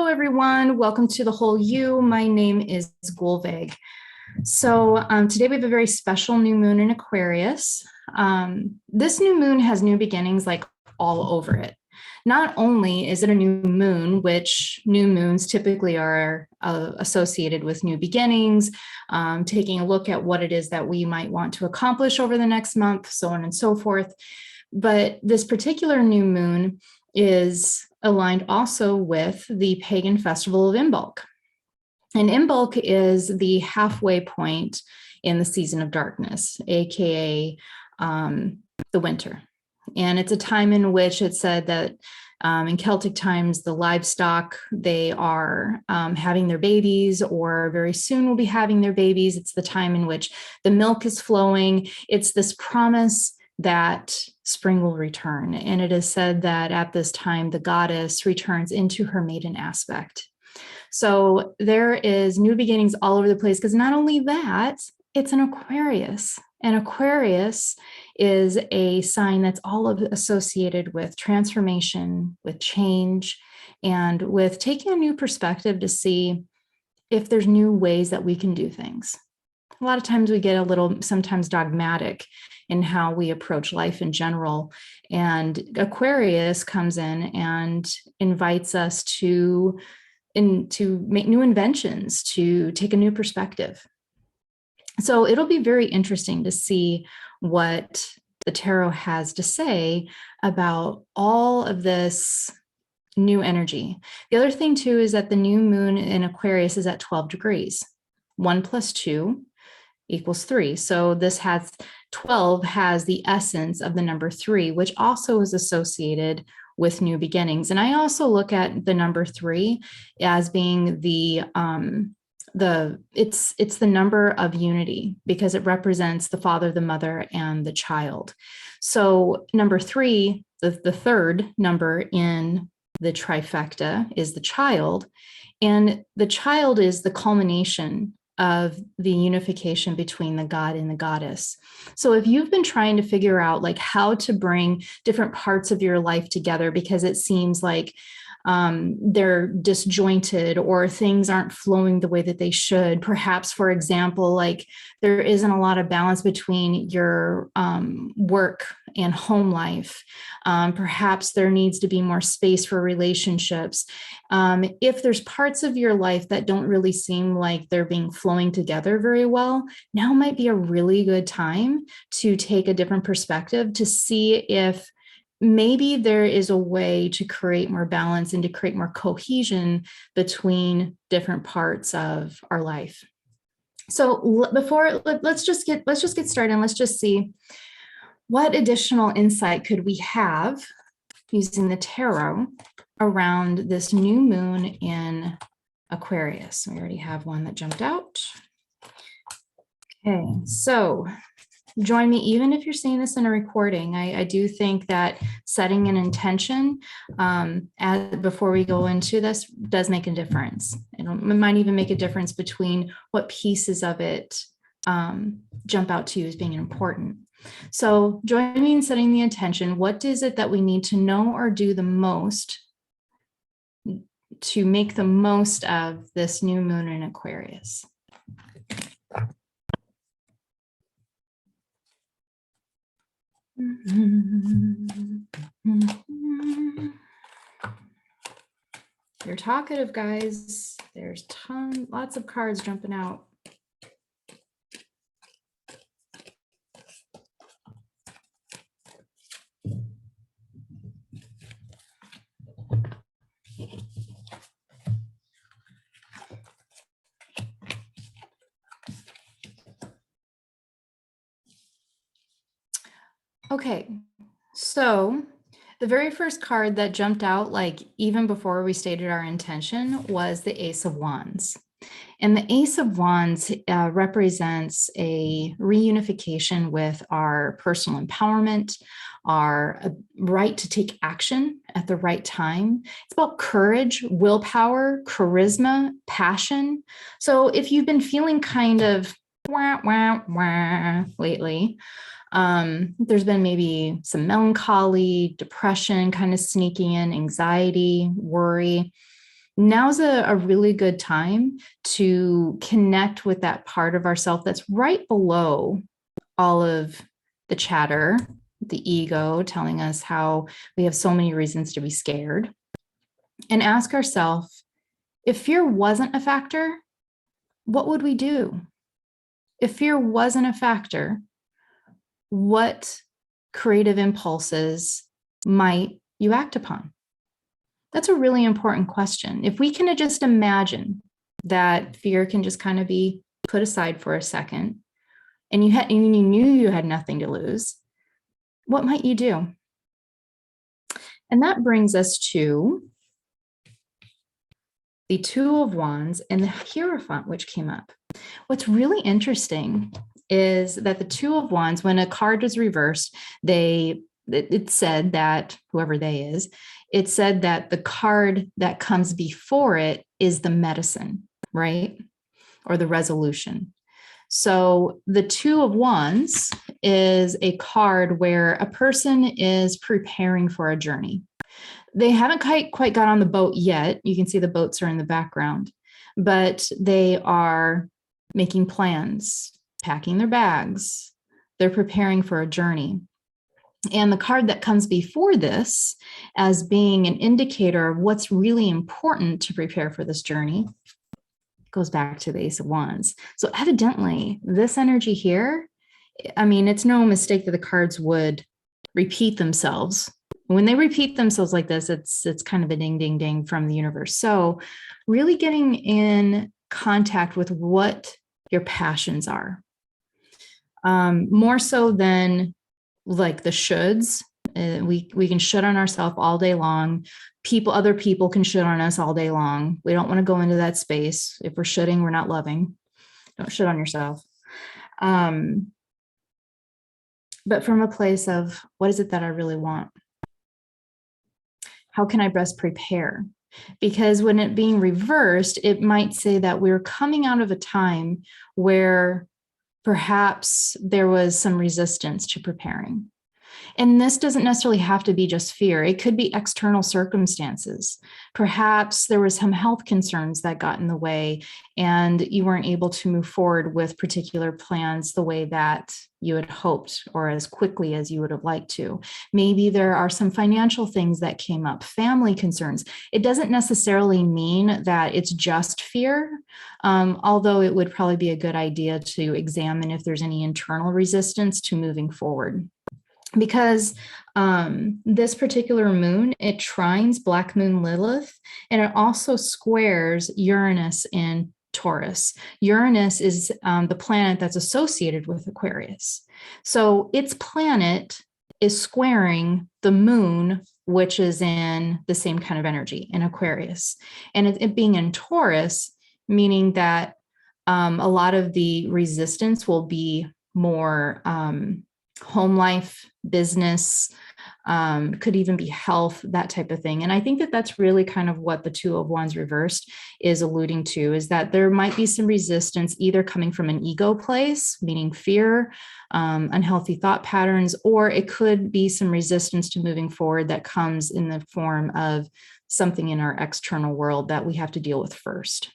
everyone. Welcome to The Whole You. My name is Gulvig. So today we have a very special new moon in Aquarius. This new moon has new beginnings like all over it. Not only is it a new moon, which new moons typically are associated with new beginnings, taking a look at what it is that we might want to accomplish over the next month, so on and so forth. But this particular new moon is aligned also with the pagan festival of Imbolc. And Inbulk is the halfway point in the season of darkness, aka the winter. And it's a time in which it's said that in Celtic times, the livestock, they are having their babies, or very soon will be having their babies. It's the time in which the milk is flowing. It's this promise that spring will return. And it is said that at this time, the goddess returns into her maiden aspect. So there is new beginnings all over the place, because not only that, it's an Aquarius. And Aquarius is a sign that's all associated with transformation, with change, and with taking a new perspective to see if there's new ways that we can do things. A lot of times we get a little sometimes dogmatic in how we approach life in general. And Aquarius comes in and invites us to make new inventions, to take a new perspective. So it'll be very interesting to see what the tarot has to say about all of this new energy. The other thing too is that the new moon in Aquarius is at 12 degrees. 1 + 2 = 3. So this has 12 has the essence of the number 3, which also is associated with new beginnings. And I also look at the number 3 as being it's the number of unity, because it represents the father, the mother, and the child. So number 3, the third number in the trifecta, is the child, and the child is the culmination of the unification between the God and the goddess. So if you've been trying to figure out like how to bring different parts of your life together, because it seems like they're disjointed or things aren't flowing the way that they should. Perhaps, for example, like there isn't a lot of balance between your work and home life. Perhaps there needs to be more space for relationships. If there's parts of your life that don't really seem like they're being flowing together very well, now might be a really good time to take a different perspective to see if maybe there is a way to create more balance and to create more cohesion between different parts of our life. So let's just get started, and let's just see what additional insight could we have using the tarot around this new moon in Aquarius. We already have one that jumped out. Okay, so join me, even if you're seeing this in a recording. I do think that setting an intention before we go into this does make a difference. It might even make a difference between what pieces of it jump out to you as being important. So join me in setting the intention. What is it that we need to know or do the most to make the most of this new moon in Aquarius? You're talkative, guys. There's lots of cards jumping out. Okay, so the very first card that jumped out, like even before we stated our intention, was the Ace of Wands. And the Ace of Wands represents a reunification with our personal empowerment, our right to take action at the right time. It's about courage, willpower, charisma, passion. So if you've been feeling kind of wah, wah, wah lately, there's been maybe some melancholy, depression kind of sneaking in, anxiety, worry. now's a really good time to connect with that part of ourself that's right below all of the chatter, the ego telling us how we have so many reasons to be scared, and ask ourselves, if fear wasn't a factor, what would we do? If fear wasn't a factor, what creative impulses might you act upon? That's a really important question. If we can just imagine that fear can just kind of be put aside for a second, and you knew you had nothing to lose, what might you do? And that brings us to the Two of Wands and the Hierophant, which came up. What's really interesting is that the Two of Wands, when a card is reversed, it said that, whoever they is, it said that the card that comes before it is the medicine, right? Or the resolution. So the Two of Wands is a card where a person is preparing for a journey. They haven't quite got on the boat yet. You can see the boats are in the background, but they are making plans, packing their bags. They're preparing for a journey. And the card that comes before this as being an indicator of what's really important to prepare for this journey goes back to the Ace of Wands. So evidently, this energy here, I mean, it's no mistake that the cards would repeat themselves. When they repeat themselves like this, it's kind of a ding, ding, ding from the universe. So really getting in contact with what your passions are. More so than like the shoulds. We can shut on ourselves all day long. Other people can shut on us all day long. We don't want to go into that space. If we're shutting, we're not loving. Don't shut on yourself. But from a place of, what is it that I really want? How can I best prepare? Because when it being reversed, it might say that we're coming out of a time where perhaps there was some resistance to preparing. And this doesn't necessarily have to be just fear. It could be external circumstances. Perhaps there was some health concerns that got in the way and you weren't able to move forward with particular plans the way that you had hoped or as quickly as you would have liked to. Maybe there are some financial things that came up, family concerns. It doesn't necessarily mean that it's just fear, although it would probably be a good idea to examine if there's any internal resistance to moving forward. Because this particular moon, it trines Black Moon Lilith, and it also squares Uranus in Taurus. Uranus is the planet that's associated with Aquarius. So its planet is squaring the moon, which is in the same kind of energy in Aquarius. And it being in Taurus, meaning that a lot of the resistance will be more home life, business, could even be health, that type of thing. And I think that that's really kind of what the Two of Wands reversed is alluding to, is that there might be some resistance either coming from an ego place, meaning fear, unhealthy thought patterns, or it could be some resistance to moving forward that comes in the form of something in our external world that we have to deal with first.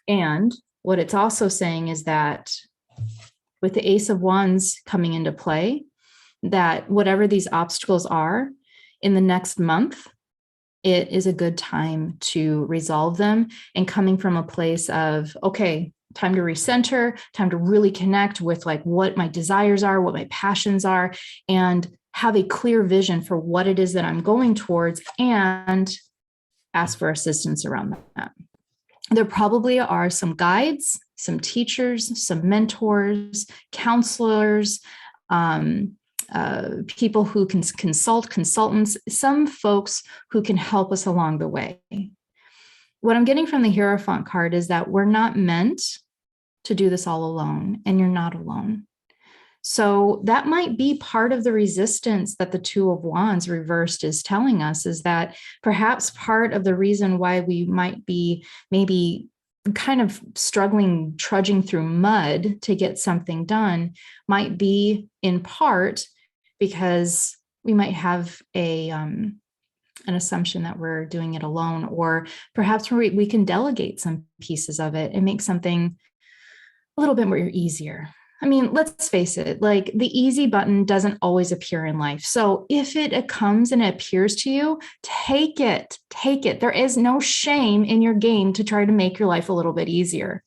And what it's also saying is that with the Ace of Wands coming into play, that whatever these obstacles are in the next month, it is a good time to resolve them, and coming from a place of, okay, time to recenter, time to really connect with like what my desires are, what my passions are, and have a clear vision for what it is that I'm going towards, and ask for assistance around that. There probably are some guides, some teachers, some mentors, counselors, people who can consult, consultants, some folks who can help us along the way. What I'm getting from the Hierophant card is that we're not meant to do this all alone, and you're not alone. So that might be part of the resistance that the Two of Wands reversed is telling us, is that perhaps part of the reason why we might be maybe kind of struggling, trudging through mud to get something done might be in part because we might have a an assumption that we're doing it alone, or perhaps we can delegate some pieces of it and make something a little bit more easier. I mean, let's face it, like the easy button doesn't always appear in life. So if it comes and it appears to you, take it, take it. There is no shame in your game to try to make your life a little bit easier.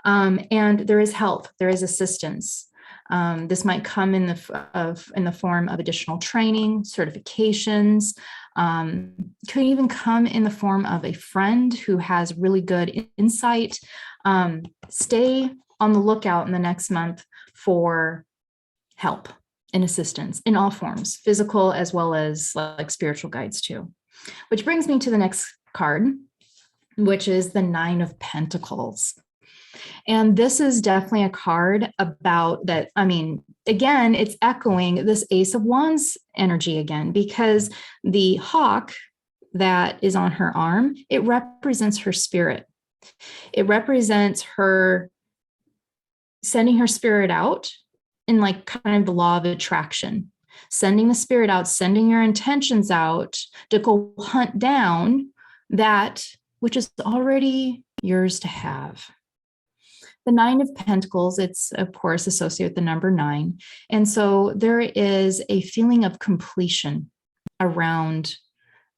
And there is help, there is assistance. This might come in the form of additional training, certifications. Could even come in the form of a friend who has really good insight. Stay on the lookout in the next month for help and assistance in all forms, physical as well as like spiritual guides too. Which brings me to the next card, which is the Nine of Pentacles. And this is definitely a card about that. I mean, again, it's echoing this Ace of Wands energy again, because the hawk that is on her arm, it represents her spirit. It represents her sending her spirit out in like kind of the law of attraction, sending the spirit out, sending your intentions out to go hunt down that which is already yours to have. The Nine of Pentacles, it's of course associated with the number 9. And so there is a feeling of completion around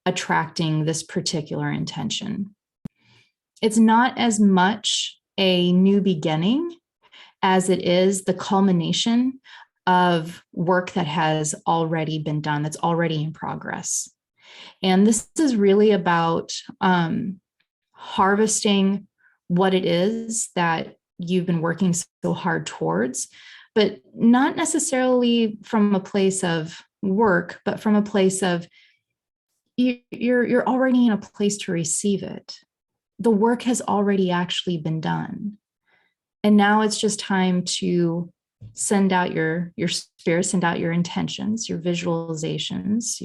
attracting this particular intention. It's not as much a new beginning as it is the culmination of work that has already been done, that's already in progress. And this is really about harvesting what it is that you've been working so hard towards, but not necessarily from a place of work, but from a place of you're already in a place to receive it. The work has already actually been done. And now it's just time to send out your spirit, send out your intentions, your visualizations,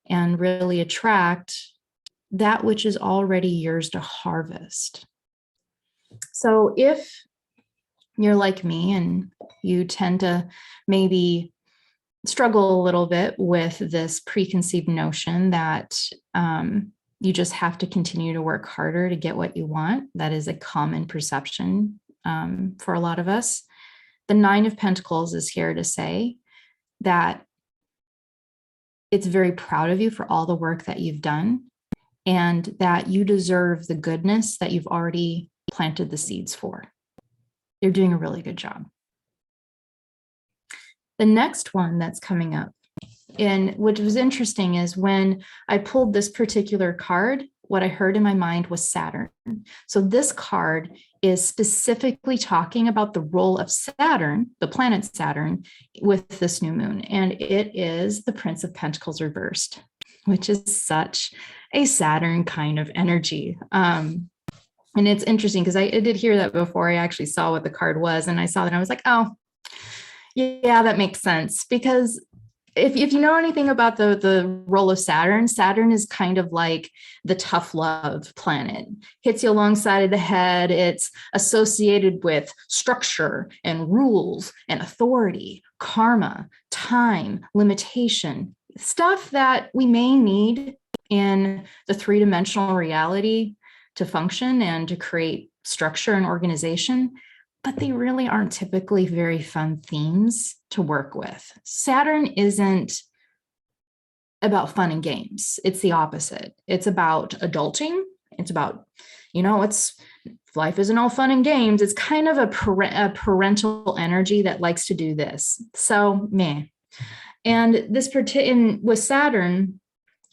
and really attract that which is already yours to harvest. So if you're like me and you tend to maybe struggle a little bit with this preconceived notion that you just have to continue to work harder to get what you want, that is a common perception for a lot of us. The Nine of Pentacles is here to say that it's very proud of you for all the work that you've done, and that you deserve the goodness that you've already planted the seeds for. You're doing a really good job. The next one that's coming up, and what was interesting is when I pulled this particular card, what I heard in my mind was Saturn. So this card is specifically talking about the role of Saturn, the planet Saturn, with this new moon. And it is the Prince of Pentacles reversed, which is such a Saturn kind of energy. And it's interesting because I did hear that before I actually saw what the card was. And I saw that and I was like, oh, yeah, that makes sense. Because if you know anything about the role of Saturn, Saturn is kind of like the tough love planet. Hits you alongside of the head. It's associated with structure and rules and authority, karma, time, limitation, stuff that we may need in the three-dimensional reality to function and to create structure and organization. But they really aren't typically very fun themes to work with. Saturn isn't about fun and games. It's the opposite. It's about adulting. It's about, life isn't all fun and games. It's kind of a parental energy that likes to do this. So, meh. And with Saturn,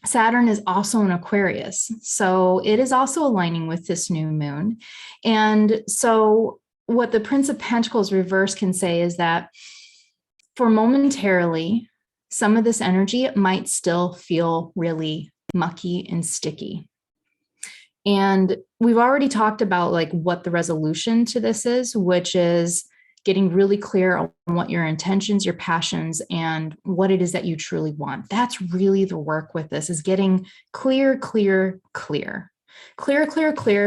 Saturn is also an Aquarius. So it is also aligning with this new moon. And so what the Prince of Pentacles reverse can say is that for momentarily, some of this energy might still feel really mucky and sticky. And we've already talked about like what the resolution to this is, which is getting really clear on what your intentions, your passions, and what it is that you truly want. That's really the work with this, is getting clear,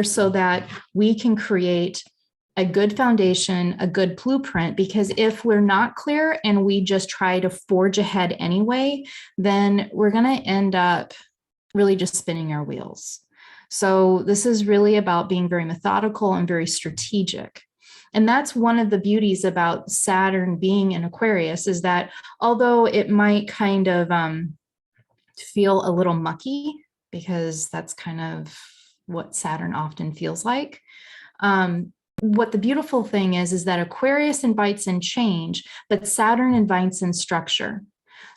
so that we can create a good foundation, a good blueprint, because if we're not clear and we just try to forge ahead anyway, then we're going to end up really just spinning our wheels. So this is really about being very methodical and very strategic. And that's one of the beauties about Saturn being in Aquarius, is that although it might kind of feel a little mucky, because that's kind of what Saturn often feels like. What the beautiful thing is that Aquarius invites in change, but Saturn invites in structure.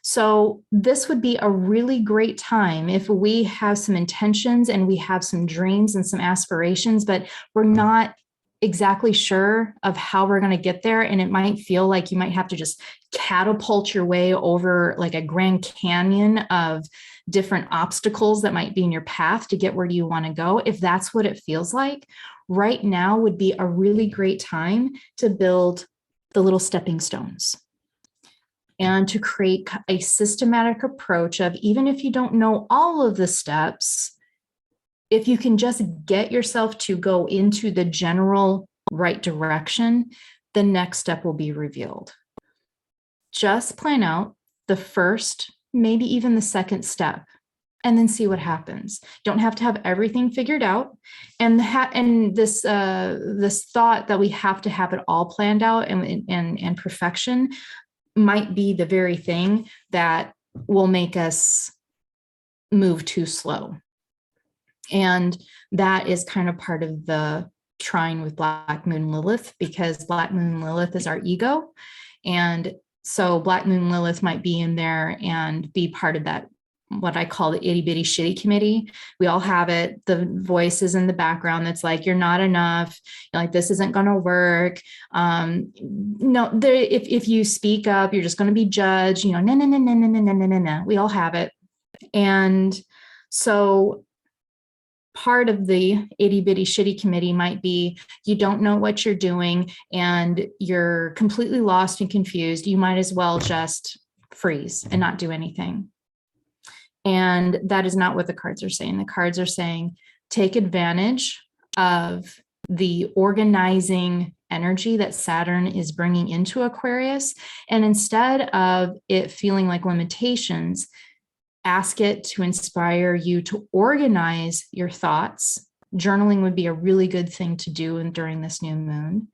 So this would be a really great time if we have some intentions and we have some dreams and some aspirations, but we're not exactly sure of how we're going to get there. And it might feel like you might have to just catapult your way over like a Grand Canyon of different obstacles that might be in your path to get where you want to go. If that's what it feels like, right now would be a really great time to build the little stepping stones and to create a systematic approach of, even if you don't know all of the steps, if you can just get yourself to go into the general right direction, the next step will be revealed. Just plan out the first, maybe even the second step, and then see what happens. Don't have to have everything figured out. And this thought that we have to have it all planned out and perfection might be the very thing that will make us move too slow. And that is kind of part of the trine with Black Moon Lilith, because Black Moon Lilith is our ego. And so Black Moon Lilith might be in there and be part of that, what I call the itty bitty shitty committee. We all have it. The voices in the background that's like, you're not enough. You're like, this isn't going to work. No, if you speak up, you're just going to be judged. No, no, no, no, no, no, no, no, no, no. We all have it. And so part of the itty bitty shitty committee might be, you don't know what you're doing and you're completely lost and confused. You might as well just freeze and not do anything. And that is not what the cards are saying. The cards are saying, take advantage of the organizing energy that Saturn is bringing into Aquarius. And instead of it feeling like limitations, ask it to inspire you to organize your thoughts. Journaling would be a really good thing to do during this new moon,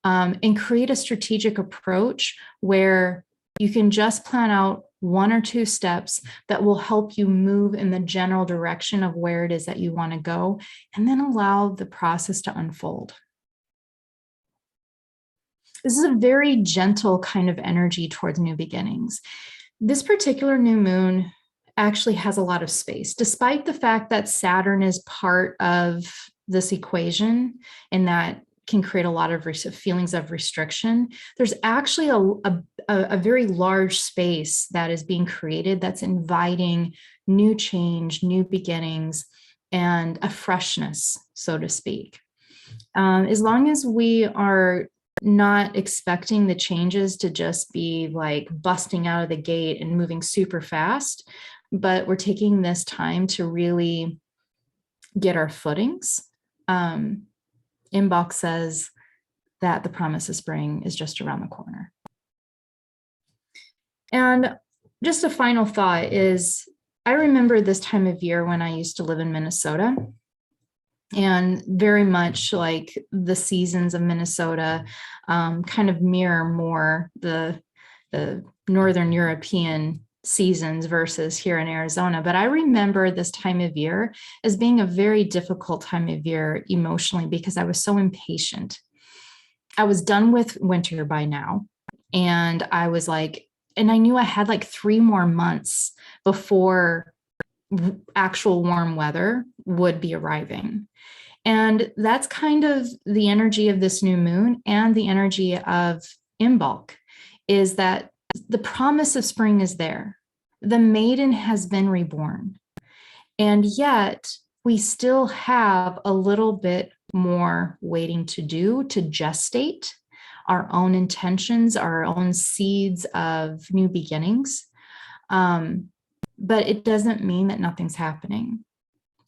and create a strategic approach where you can just plan out one or two steps that will help you move in the general direction of where it is that you want to go, and then allow the process to unfold. This is a very gentle kind of energy towards new beginnings. This particular new moon actually has a lot of space, despite the fact that Saturn is part of this equation and that can create a lot of feelings of restriction. There's actually a very large space that is being created that's inviting new change, new beginnings, and a freshness, so to speak. As long as we are not expecting the changes to just be like busting out of the gate and moving super fast, but we're taking this time to really get our footings. Imbolc says that the promise of spring is just around the corner. And just a final thought is, I remember this time of year when I used to live in Minnesota, and very much like the seasons of Minnesota kind of mirror more the Northern European seasons versus here in Arizona. But I remember this time of year as being a very difficult time of year emotionally, because I was so impatient. I was done with winter by now. And I was like, and I knew I had like 3 more months before actual warm weather would be arriving. And that's kind of the energy of this new moon, and the energy of Imbolc, is that the promise of spring is there. The maiden has been reborn. And yet we still have a little bit more waiting to do to gestate our own intentions, our own seeds of new beginnings. But it doesn't mean that nothing's happening.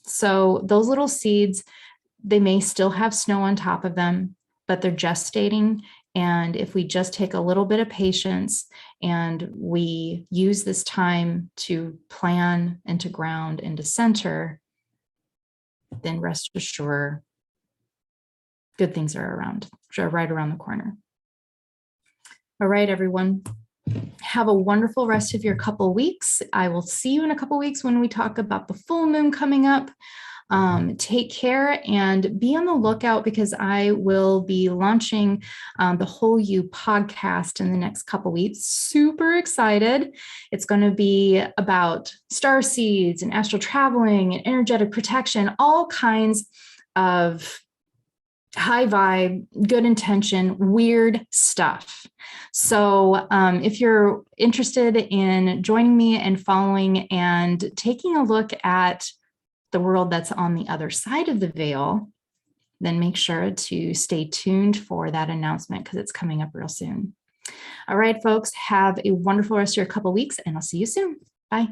So those little seeds, they may still have snow on top of them, but they're gestating. And if we just take a little bit of patience and we use this time to plan and to ground and to center, then rest assured, good things are right around the corner. All right, everyone. Have a wonderful rest of your couple weeks. I will see you in a couple weeks when we talk about the full moon coming up. Take care and be on the lookout, because I will be launching the Whole You podcast in the next couple weeks. Super excited. It's going to be about star seeds and astral traveling and energetic protection, all kinds of high vibe, good intention, weird stuff. So if you're interested in joining me and following and taking a look at the world that's on the other side of the veil, then make sure to stay tuned for that announcement, because it's coming up real soon. All right, folks, have a wonderful rest of your couple weeks, and I'll see you soon. Bye.